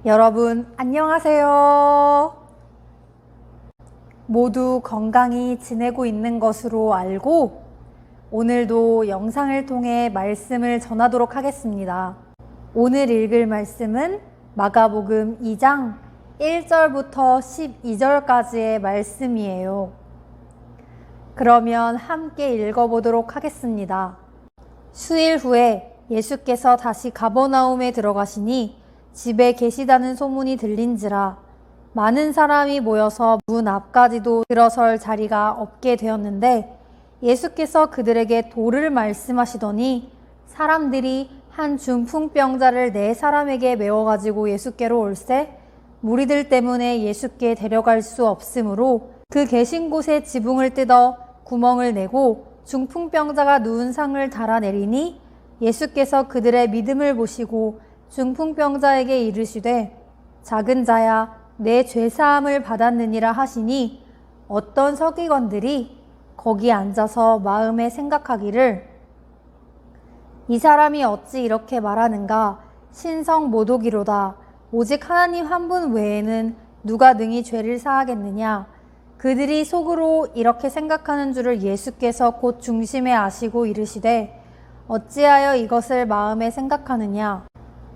여러분, 안녕하세요. 모두 건강히 지내고 있는 것으로 알고 오늘도 영상을 통해 말씀을 전하도록 하겠습니다. 오늘 읽을 말씀은 마가복음 2장 1절부터 12절까지의 말씀이에요. 그러면 함께 읽어보도록 하겠습니다. 수일 후에 예수께서 다시 가버나움에 들어가시니 집에 계시다는 소문이 들린지라 많은 사람이 모여서 문 앞까지도 들어설 자리가 없게 되었는데 예수께서 그들에게 도를 말씀하시더니 사람들이 한 중풍병자를 4사람에게 메워가지고 예수께로 올세 무리들 때문에 예수께 데려갈 수 없으므로 그 계신 곳에 지붕을 뜯어 구멍을 내고 중풍병자가 누운 상을 달아내리니 예수께서 그들의 믿음을 보시고 중풍병자에게 이르시되 작은 자야 내 죄사함을 받았느니라 하시니 어떤 서기관들이 거기 앉아서 마음에 생각하기를 이 사람이 어찌 이렇게 말하는가 신성 모독이로다 오직 하나님 한 분 외에는 누가 능히 죄를 사하겠느냐 그들이 속으로 이렇게 생각하는 줄을 예수께서 곧 중심에 아시고 이르시되 어찌하여 이것을 마음에 생각하느냐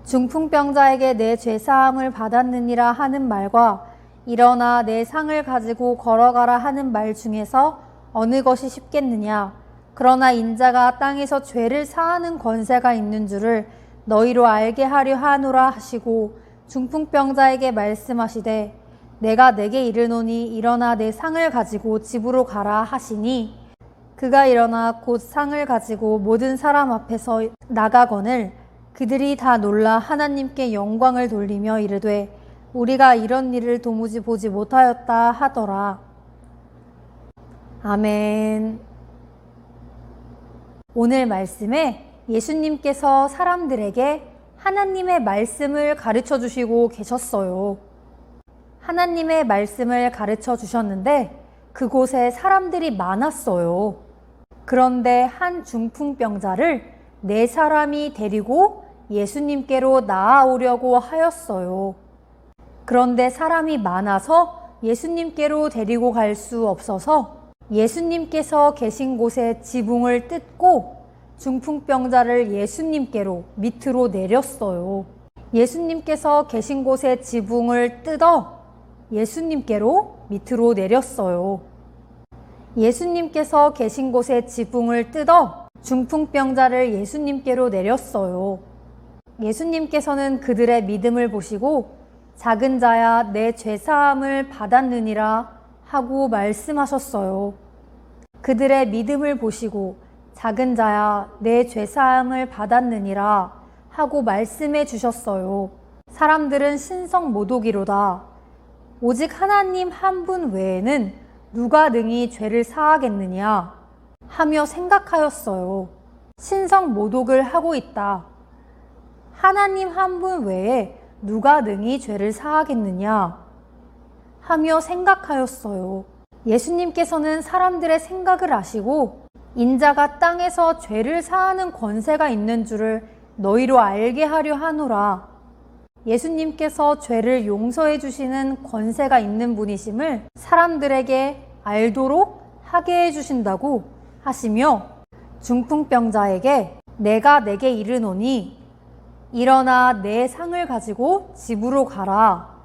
중풍병자에게 내 죄사함을 받았느니라 하는 말과 일어나 내 상을 가지고 걸어가라 하는 말 중에서 어느 것이 쉽겠느냐 그러나 인자가 땅에서 죄를 사하는 권세가 있는 줄을 너희로 알게 하려 하노라 하시고 중풍병자에게 말씀하시되 내가 내게 이르노니 일어나 내 상을 가지고 집으로 가라 하시니 그가 일어나 곧 상을 가지고 모든 사람 앞에서 나가거늘 그들이 다 놀라 하나님께 영광을 돌리며 이르되 우리가 이런 일을 도무지 보지 못하였다 하더라. 아멘. 오늘 말씀에 예수님께서 사람들에게 하나님의 말씀을 가르쳐 주시고 계셨어요. 하나님의 말씀을 가르쳐 주셨는데 그곳에 사람들이 많았어요. 그런데 한 중풍병자를 4사람이 데리고 예수님께로 나아오려고 하였어요. 그런데 사람이 많아서 예수님께로 데리고 갈 수 없어서 예수님께서 계신 곳에 지붕을 뜯고 중풍병자를 예수님께로 밑으로 내렸어요. 예수님께서 계신 곳에 지붕을 뜯어 예수님께로 밑으로 내렸어요. 예수님께서 계신 곳에 지붕을 뜯어 중풍병자를 예수님께로 내렸어요. 예수님께서는 그들의 믿음을 보시고 작은 자야 내 죄사함을 받았느니라 하고 말씀하셨어요. 그들의 믿음을 보시고 작은 자야 내 죄사함을 받았느니라 하고 말씀해 주셨어요. 사람들은 신성 모독이로다. 오직 하나님 한 분 외에는 누가 능히 죄를 사하겠느냐 하며 생각하였어요. 신성 모독을 하고 있다. 하나님 한 분 외에 누가 능히 죄를 사하겠느냐 하며 생각하였어요. 예수님께서는 사람들의 생각을 아시고 인자가 땅에서 죄를 사하는 권세가 있는 줄을 너희로 알게 하려 하노라. 예수님께서 죄를 용서해 주시는 권세가 있는 분이심을 사람들에게 알도록 하게 해 주신다고 하시며 중풍병자에게 내가 내게 이르노니 일어나 내 상을 가지고 집으로 가라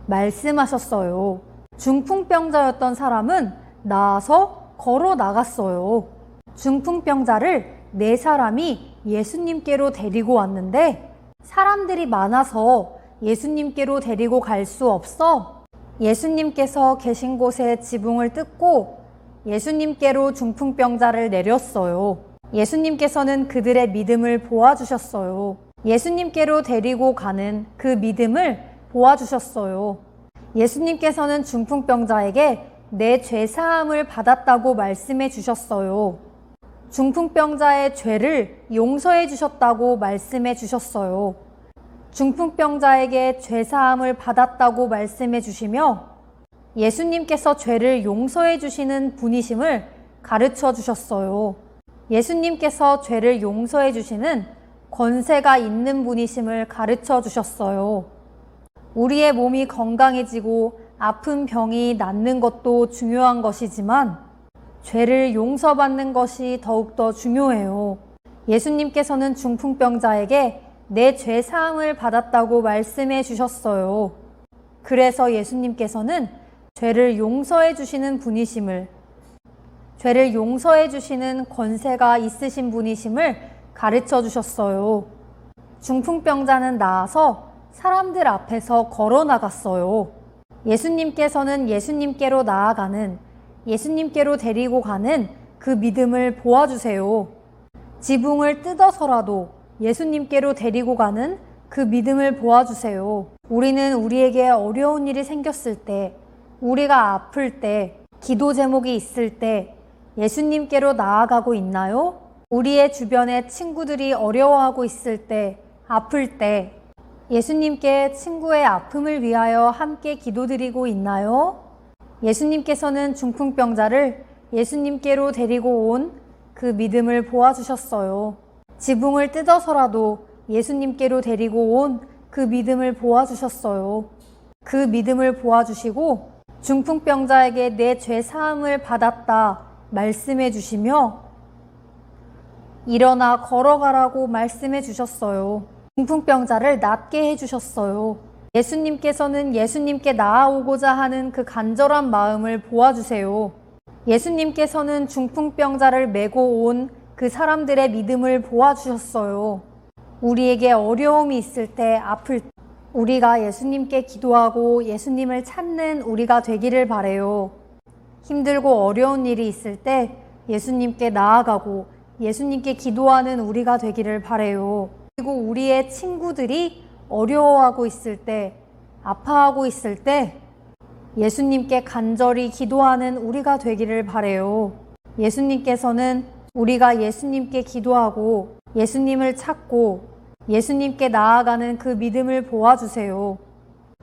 말씀하셨어요. 중풍병자였던 사람은 나아서 걸어 나갔어요. 중풍병자를 4사람이 예수님께로 데리고 왔는데 사람들이 많아서 예수님께로 데리고 갈 수 없어 예수님께서 계신 곳에 지붕을 뜯고 예수님께로 중풍병자를 내렸어요. 예수님께서는 그들의 믿음을 보아주셨어요. 예수님께로 데리고 가는 그 믿음을 보아주셨어요. 예수님께서는 중풍병자에게 내 죄사함을 받았다고 말씀해 주셨어요. 중풍병자의 죄를 용서해 주셨다고 말씀해 주셨어요. 중풍병자에게 죄사함을 받았다고 말씀해 주시며 예수님께서 죄를 용서해 주시는 분이심을 가르쳐 주셨어요. 예수님께서 죄를 용서해 주시는 권세가 있는 분이심을 가르쳐 주셨어요. 우리의 몸이 건강해지고 아픈 병이 낫는 것도 중요한 것이지만 죄를 용서받는 것이 더욱더 중요해요. 예수님께서는 중풍병자에게 내 죄 사함을 받았다고 말씀해 주셨어요. 그래서 예수님께서는 죄를 용서해 주시는 분이심을, 죄를 용서해 주시는 권세가 있으신 분이심을 가르쳐 주셨어요. 중풍병자는 나아서 사람들 앞에서 걸어 나갔어요. 예수님께서는 예수님께로 나아가는, 예수님께로 데리고 가는 그 믿음을 보아주세요. 지붕을 뜯어서라도 예수님께로 데리고 가는 그 믿음을 보아주세요. 우리는 우리에게 어려운 일이 생겼을 때, 우리가 아플 때, 기도 제목이 있을 때 예수님께로 나아가고 있나요? 우리의 주변에 친구들이 어려워하고 있을 때, 아플 때 예수님께 친구의 아픔을 위하여 함께 기도드리고 있나요? 예수님께서는 중풍병자를 예수님께로 데리고 온 그 믿음을 보아주셨어요. 지붕을 뜯어서라도 예수님께로 데리고 온 그 믿음을 보아주셨어요. 그 믿음을 보아주시고 중풍병자에게 내 죄 사함을 받았다 말씀해 주시며 일어나 걸어가라고 말씀해 주셨어요. 중풍병자를 낫게 해주셨어요. 예수님께서는 예수님께 나아오고자 하는 그 간절한 마음을 보아주세요. 예수님께서는 중풍병자를 메고 온 그 사람들의 믿음을 보아주셨어요. 우리에게 어려움이 있을 때, 아플 때 우리가 예수님께 기도하고 예수님을 찾는 우리가 되기를 바래요. 힘들고 어려운 일이 있을 때 예수님께 나아가고 예수님께 기도하는 우리가 되기를 바래요. 그리고 우리의 친구들이 어려워하고 있을 때, 아파하고 있을 때 예수님께 간절히 기도하는 우리가 되기를 바래요. 예수님께서는 우리가 예수님께 기도하고 예수님을 찾고 예수님께 나아가는 그 믿음을 보아주세요.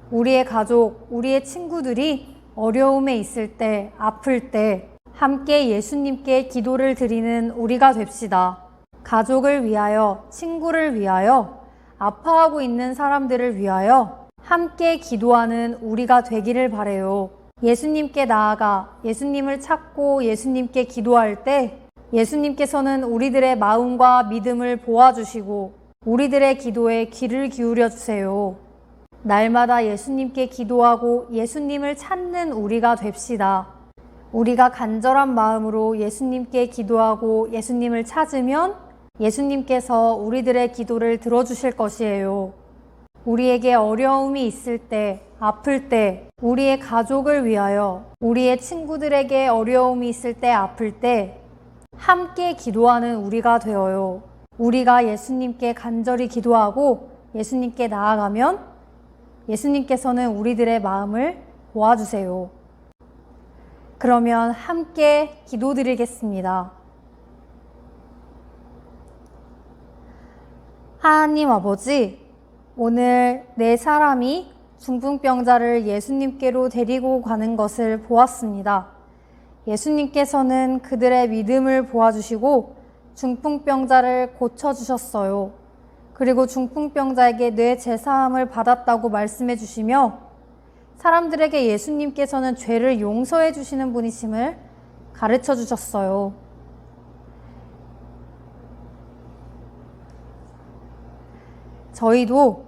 우리의 가족, 우리의 친구들이 어려움에 있을 때, 아플 때 함께 예수님께 기도를 드리는 우리가 됩시다. 가족을 위하여, 친구를 위하여, 아파하고 있는 사람들을 위하여 함께 기도하는 우리가 되기를 바래요. 예수님께 나아가 예수님을 찾고 예수님께 기도할 때 예수님께서는 우리들의 마음과 믿음을 보아주시고 우리들의 기도에 귀를 기울여 주세요. 날마다 예수님께 기도하고 예수님을 찾는 우리가 됩시다. 우리가 간절한 마음으로 예수님께 기도하고 예수님을 찾으면 예수님께서 우리들의 기도를 들어주실 것이에요. 우리에게 어려움이 있을 때, 아플 때, 우리의 가족을 위하여, 우리의 친구들에게 어려움이 있을 때, 아플 때 함께 기도하는 우리가 되어요. 우리가 예수님께 간절히 기도하고 예수님께 나아가면 예수님께서는 우리들의 마음을 보아주세요. 그러면 함께 기도드리겠습니다. 하나님 아버지, 오늘 네 사람이 중풍병자를 예수님께로 데리고 가는 것을 보았습니다. 예수님께서는 그들의 믿음을 보아주시고 중풍병자를 고쳐주셨어요. 그리고 중풍병자에게 뇌 제사함을 받았다고 말씀해 주시며 사람들에게 예수님께서는 죄를 용서해 주시는 분이심을 가르쳐 주셨어요. 저희도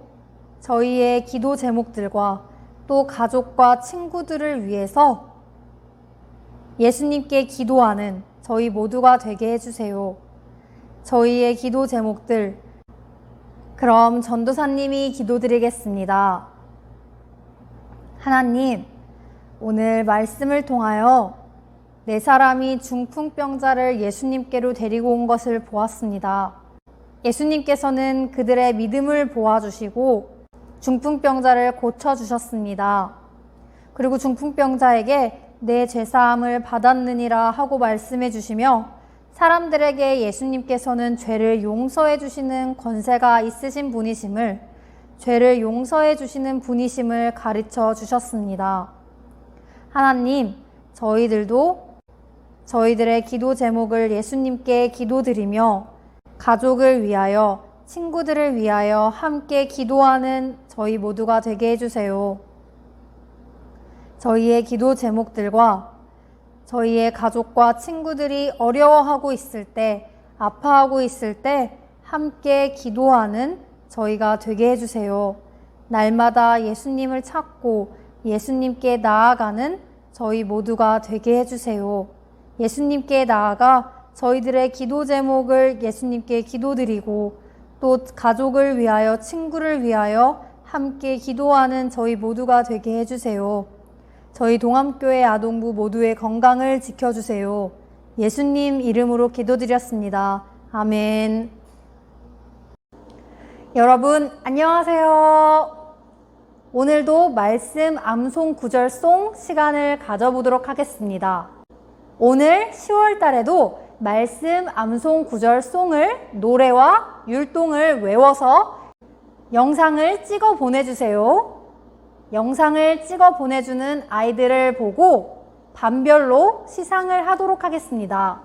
저희의 기도 제목들과 또 가족과 친구들을 위해서 예수님께 기도하는 저희 모두가 되게 해주세요. 저희의 기도 제목들, 그럼 전도사님이 기도드리겠습니다. 하나님, 오늘 말씀을 통하여 네 사람이 중풍병자를 예수님께로 데리고 온 것을 보았습니다. 예수님께서는 그들의 믿음을 보아주시고 중풍병자를 고쳐주셨습니다. 그리고 중풍병자에게 내 죄사함을 받았느니라 하고 말씀해 주시며 사람들에게 예수님께서는 죄를 용서해 주시는 권세가 있으신 분이심을, 죄를 용서해 주시는 분이심을 가르쳐 주셨습니다. 하나님, 저희들도 저희들의 기도 제목을 예수님께 기도드리며 가족을 위하여, 친구들을 위하여 함께 기도하는 저희 모두가 되게 해주세요. 저희의 기도 제목들과 저희의 가족과 친구들이 어려워하고 있을 때, 아파하고 있을 때 함께 기도하는 저희가 되게 해주세요. 날마다 예수님을 찾고 예수님께 나아가는 저희 모두가 되게 해주세요. 예수님께 나아가 저희들의 기도 제목을 예수님께 기도드리고 또 가족을 위하여, 친구를 위하여 함께 기도하는 저희 모두가 되게 해주세요. 저희 동암교회 아동부 모두의 건강을 지켜주세요. 예수님 이름으로 기도드렸습니다. 아멘. 여러분 안녕하세요. 오늘도 말씀 암송 구절송 시간을 가져보도록 하겠습니다. 오늘 10월 달에도 말씀 암송 구절송을 노래와 율동을 외워서 영상을 찍어 보내주세요. 영상을 찍어 보내주는 아이들을 보고 반별로 시상을 하도록 하겠습니다.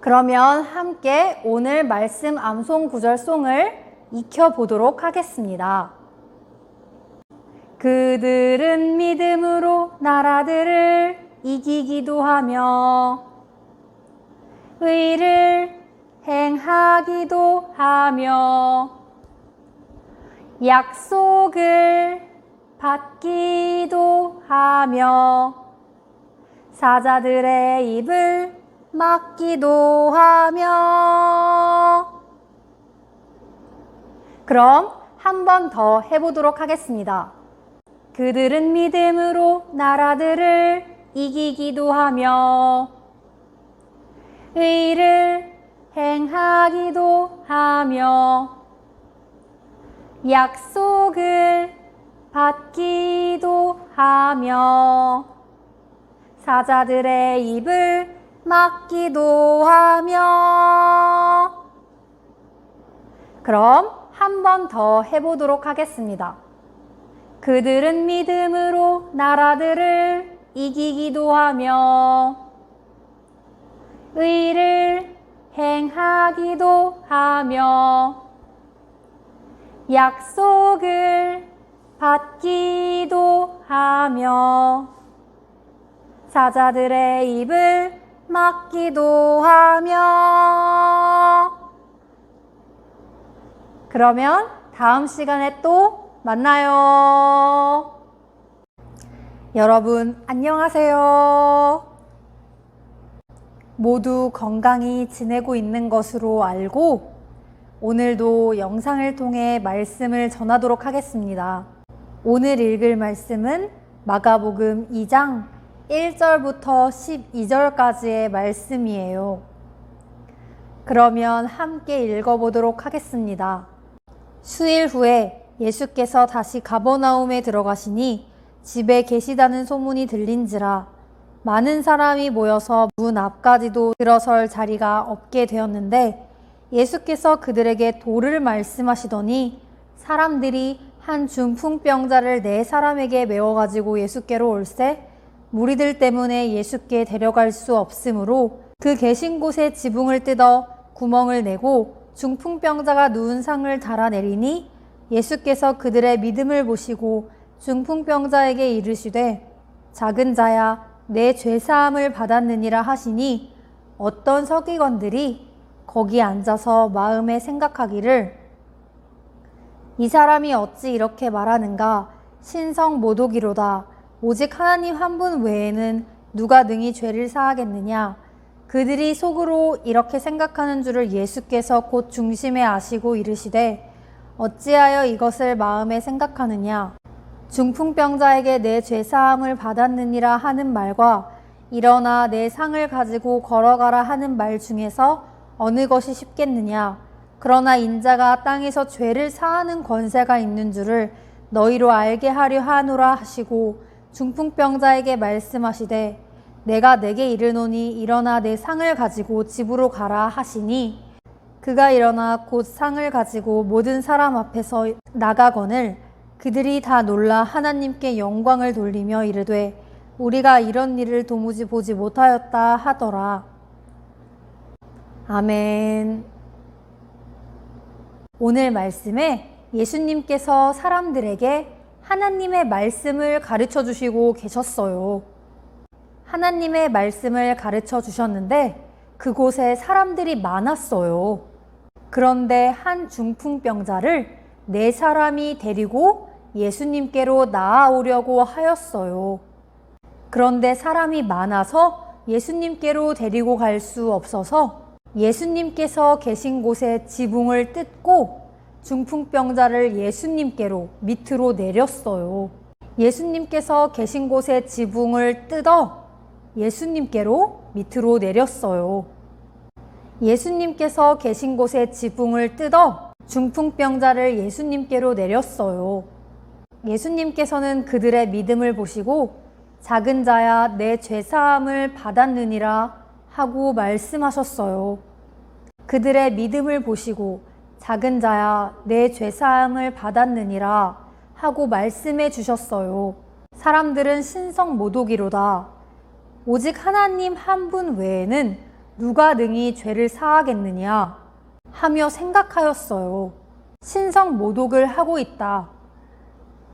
그러면 함께 오늘 말씀 암송 구절송을 익혀보도록 하겠습니다. 그들은 믿음으로 나라들을 이기기도 하며 의를 행하기도 하며 약속을 받기도 하며 사자들의 입을 막기도 하며. 그럼 한 번 더 해보도록 하겠습니다. 그들은 믿음으로 나라들을 이기기도 하며 의를 행하기도 하며 약속을 받기도 하며 사자들의 입을 막기도 하며. 그럼 한 번 더 해보도록 하겠습니다. 그들은 믿음으로 나라들을 이기기도 하며 의를 행하기도 하며 약속을 받기도 하며 사자들의 입을 막기도 하며. 그러면 다음 시간에 또 만나요. 여러분 안녕하세요. 모두 건강히 지내고 있는 것으로 알고 오늘도 영상을 통해 말씀을 전하도록 하겠습니다. 오늘 읽을 말씀은 마가복음 2장 1절부터 12절까지의 말씀이에요. 그러면 함께 읽어보도록 하겠습니다. 수일 후에 예수께서 다시 가버나움에 들어가시니 집에 계시다는 소문이 들린지라 많은 사람이 모여서 문 앞까지도 들어설 자리가 없게 되었는데 예수께서 그들에게 도를 말씀하시더니 사람들이 한 중풍병자를 4사람에게 메워가지고 예수께로 올세 무리들 때문에 예수께 데려갈 수 없으므로 그 계신 곳에 지붕을 뜯어 구멍을 내고 중풍병자가 누운 상을 달아내리니 예수께서 그들의 믿음을 보시고 중풍병자에게 이르시되 작은 자야 내 죄사함을 받았느니라 하시니 어떤 서기관들이 거기 앉아서 마음에 생각하기를 이 사람이 어찌 이렇게 말하는가 신성 모독이로다 오직 하나님 한 분 외에는 누가 능히 죄를 사하겠느냐. 그들이 속으로 이렇게 생각하는 줄을 예수께서 곧 중심에 아시고 이르시되 어찌하여 이것을 마음에 생각하느냐. 중풍병자에게 내 죄사함을 받았느니라 하는 말과 일어나 내 상을 가지고 걸어가라 하는 말 중에서 어느 것이 쉽겠느냐. 그러나 인자가 땅에서 죄를 사하는 권세가 있는 줄을 너희로 알게 하려 하노라 하시고 중풍병자에게 말씀하시되 내가 내게 이르노니 일어나 내 상을 가지고 집으로 가라 하시니 그가 일어나 곧 상을 가지고 모든 사람 앞에서 나가거늘 그들이 다 놀라 하나님께 영광을 돌리며 이르되 우리가 이런 일을 도무지 보지 못하였다 하더라. 아멘. 오늘 말씀에 예수님께서 사람들에게 하나님의 말씀을 가르쳐 주시고 계셨어요. 하나님의 말씀을 가르쳐 주셨는데 그곳에 사람들이 많았어요. 그런데 한 중풍병자를 4사람이 데리고 예수님께로 나아오려고 하였어요. 그런데 사람이 많아서 예수님께로 데리고 갈 수 없어서 예수님께서 계신 곳에 지붕을 뜯고 중풍병자를 예수님께로 밑으로 내렸어요. 예수님께서 계신 곳에 지붕을 뜯어 예수님께로 밑으로 내렸어요. 예수님께서 계신 곳에 지붕을 뜯어 중풍병자를 예수님께로 내렸어요. 예수님께서는 그들의 믿음을 보시고 작은 자야 내 죄사함을 받았느니라 하고 말씀하셨어요. 그들의 믿음을 보시고 작은 자야 내 죄사함을 받았느니라 하고 말씀해 주셨어요. 사람들은 신성 못 오기로다. 오직 하나님 한 분 외에는 누가 능히 죄를 사하겠느냐 하며 생각하였어요. 신성 모독을 하고 있다.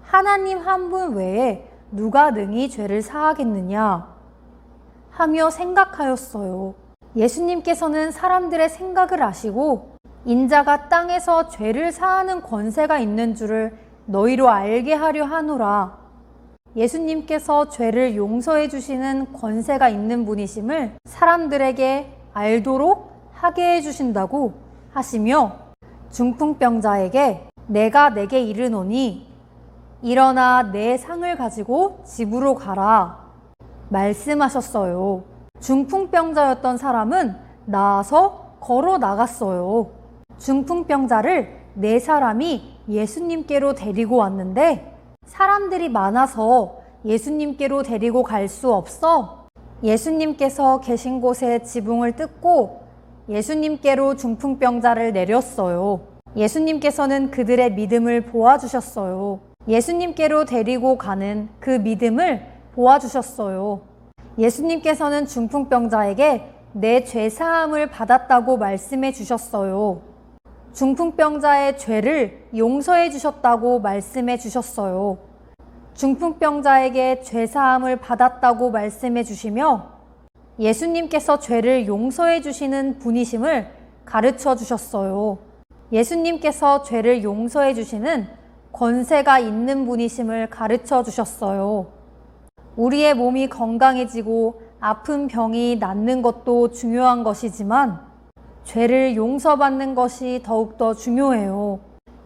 하나님 한 분 외에 누가 능히 죄를 사하겠느냐 하며 생각하였어요. 예수님께서는 사람들의 생각을 아시고 인자가 땅에서 죄를 사하는 권세가 있는 줄을 너희로 알게 하려 하노라. 예수님께서 죄를 용서해 주시는 권세가 있는 분이심을 사람들에게 알도록 하게 해 주신다고 하시며 중풍병자에게 내가 내게 이르노니 일어나 내 상을 가지고 집으로 가라 말씀하셨어요. 중풍병자였던 사람은 나아서 걸어 나갔어요. 중풍병자를 4사람이 예수님께로 데리고 왔는데 사람들이 많아서 예수님께로 데리고 갈 수 없어 예수님께서 계신 곳에 지붕을 뜯고 예수님께로 중풍병자를 내렸어요. 예수님께서는 그들의 믿음을 보아주셨어요. 예수님께로 데리고 가는 그 믿음을 보아주셨어요. 예수님께서는 중풍병자에게 내 죄사함을 받았다고 말씀해 주셨어요. 중풍병자의 죄를 용서해 주셨다고 말씀해 주셨어요. 중풍병자에게 죄사함을 받았다고 말씀해 주시며 예수님께서 죄를 용서해 주시는 분이심을 가르쳐 주셨어요. 예수님께서 죄를 용서해 주시는 권세가 있는 분이심을 가르쳐 주셨어요. 우리의 몸이 건강해지고 아픈 병이 낫는 것도 중요한 것이지만 죄를 용서받는 것이 더욱더 중요해요.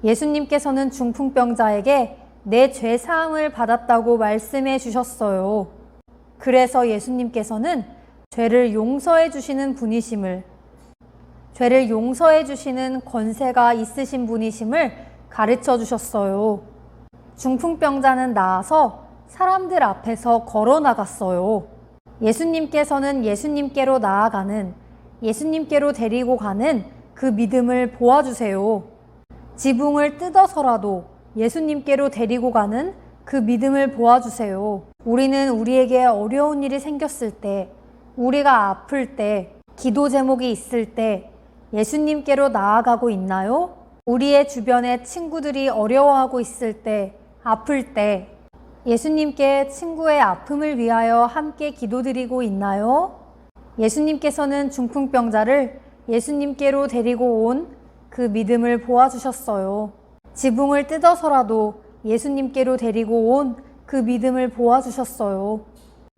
예수님께서는 중풍병자에게 내 죄사함을 받았다고 말씀해 주셨어요. 그래서 예수님께서는 죄를 용서해 주시는 분이심을, 죄를 용서해 주시는 권세가 있으신 분이심을 가르쳐 주셨어요. 중풍병자는 나아서 사람들 앞에서 걸어 나갔어요. 예수님께서는 예수님께로 나아가는, 예수님께로 데리고 가는 그 믿음을 보아주세요. 지붕을 뜯어서라도 예수님께로 데리고 가는 그 믿음을 보아주세요. 우리는 우리에게 어려운 일이 생겼을 때, 우리가 아플 때, 기도 제목이 있을 때 예수님께로 나아가고 있나요? 우리의 주변에 친구들이 어려워하고 있을 때, 아플 때 예수님께 친구의 아픔을 위하여 함께 기도드리고 있나요? 예수님께서는 중풍병자를 예수님께로 데리고 온 그 믿음을 보아주셨어요. 지붕을 뜯어서라도 예수님께로 데리고 온 그 믿음을 보아주셨어요.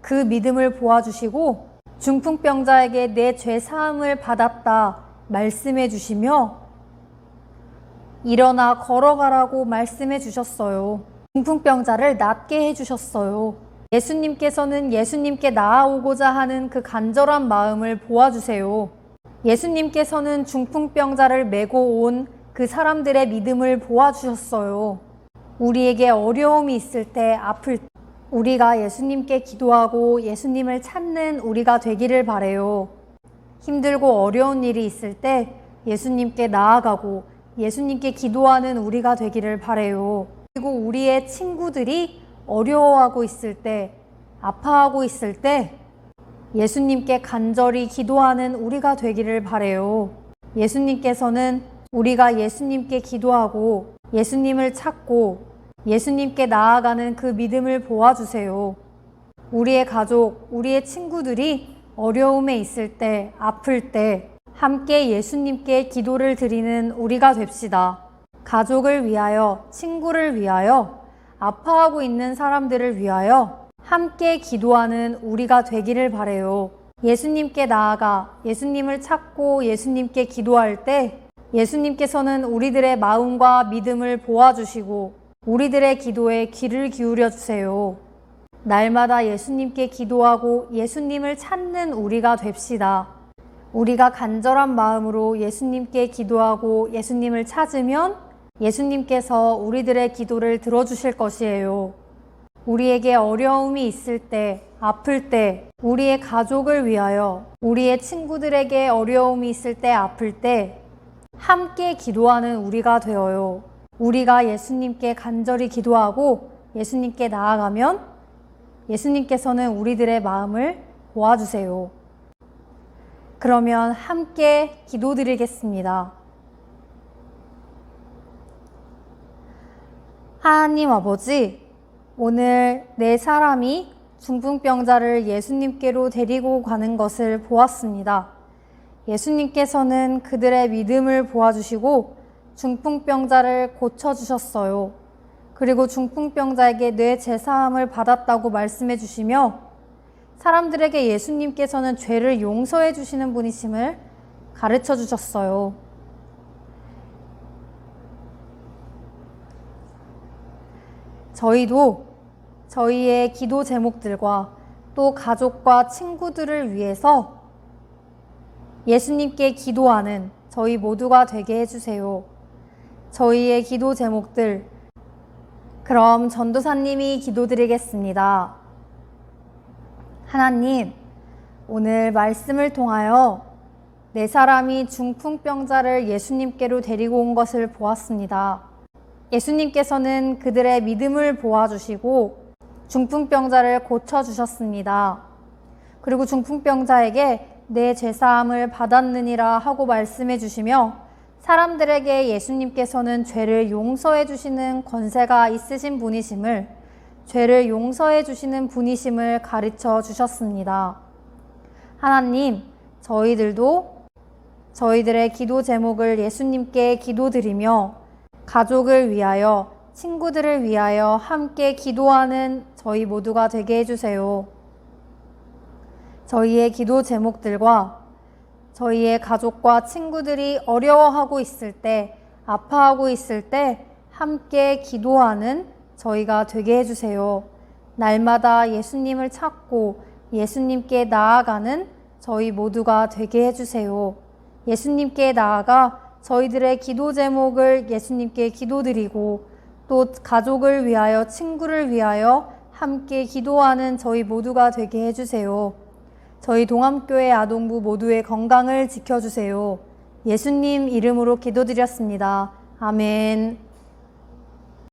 그 믿음을 보아주시고 중풍병자에게 내 죄 사함을 받았다 말씀해 주시며 일어나 걸어가라고 말씀해 주셨어요. 중풍병자를 낫게 해 주셨어요. 예수님께서는 예수님께 나아오고자 하는 그 간절한 마음을 보아주세요. 예수님께서는 중풍병자를 메고 온 그 사람들의 믿음을 보아주셨어요. 우리에게 어려움이 있을 때, 아플 때 우리가 예수님께 기도하고 예수님을 찾는 우리가 되기를 바래요. 힘들고 어려운 일이 있을 때 예수님께 나아가고 예수님께 기도하는 우리가 되기를 바래요. 그리고 우리의 친구들이 어려워하고 있을 때, 아파하고 있을 때 예수님께 간절히 기도하는 우리가 되기를 바래요. 예수님께서는 우리가 예수님께 기도하고 예수님을 찾고 예수님께 나아가는 그 믿음을 보아주세요. 우리의 가족, 우리의 친구들이 어려움에 있을 때, 아플 때 함께 예수님께 기도를 드리는 우리가 됩시다. 가족을 위하여, 친구를 위하여, 아파하고 있는 사람들을 위하여 함께 기도하는 우리가 되기를 바라요. 예수님께 나아가 예수님을 찾고 예수님께 기도할 때 예수님께서는 우리들의 마음과 믿음을 보아주시고 우리들의 기도에 귀를 기울여 주세요. 날마다 예수님께 기도하고 예수님을 찾는 우리가 됩시다. 우리가 간절한 마음으로 예수님께 기도하고 예수님을 찾으면 예수님께서 우리들의 기도를 들어주실 것이에요. 우리에게 어려움이 있을 때, 아플 때, 우리의 가족을 위하여, 우리의 친구들에게 어려움이 있을 때, 아플 때 함께 기도하는 우리가 되어요. 우리가 예수님께 간절히 기도하고 예수님께 나아가면 예수님께서는 우리들의 마음을 보아주세요. 그러면 함께 기도드리겠습니다. 하나님 아버지, 오늘 네 사람이 중풍병자를 예수님께로 데리고 가는 것을 보았습니다. 예수님께서는 그들의 믿음을 보아주시고 중풍병자를 고쳐주셨어요. 그리고 중풍병자에게 뇌 제사함을 받았다고 말씀해 주시며 사람들에게 예수님께서는 죄를 용서해 주시는 분이심을 가르쳐 주셨어요. 저희도 저희의 기도 제목들과 또 가족과 친구들을 위해서 예수님께 기도하는 저희 모두가 되게 해주세요. 저희의 기도 제목들, 그럼 전도사님이 기도드리겠습니다. 하나님, 오늘 말씀을 통하여 네 사람이 중풍병자를 예수님께로 데리고 온 것을 보았습니다. 예수님께서는 그들의 믿음을 보아주시고 중풍병자를 고쳐주셨습니다. 그리고 중풍병자에게 내 죄사함을 받았느니라 하고 말씀해 주시며 사람들에게 예수님께서는 죄를 용서해 주시는 권세가 있으신 분이심을, 죄를 용서해 주시는 분이심을 가르쳐 주셨습니다. 하나님, 저희들도 저희들의 기도 제목을 예수님께 기도드리며 가족을 위하여, 친구들을 위하여 함께 기도하는 저희 모두가 되게 해주세요. 저희의 기도 제목들과 저희의 가족과 친구들이 어려워하고 있을 때, 아파하고 있을 때 함께 기도하는 저희가 되게 해주세요. 날마다 예수님을 찾고 예수님께 나아가는 저희 모두가 되게 해주세요. 예수님께 나아가 저희들의 기도 제목을 예수님께 기도드리고 또 가족을 위하여, 친구를 위하여 함께 기도하는 저희 모두가 되게 해주세요. 저희 동암교회 아동부 모두의 건강을 지켜주세요. 예수님 이름으로 기도드렸습니다. 아멘.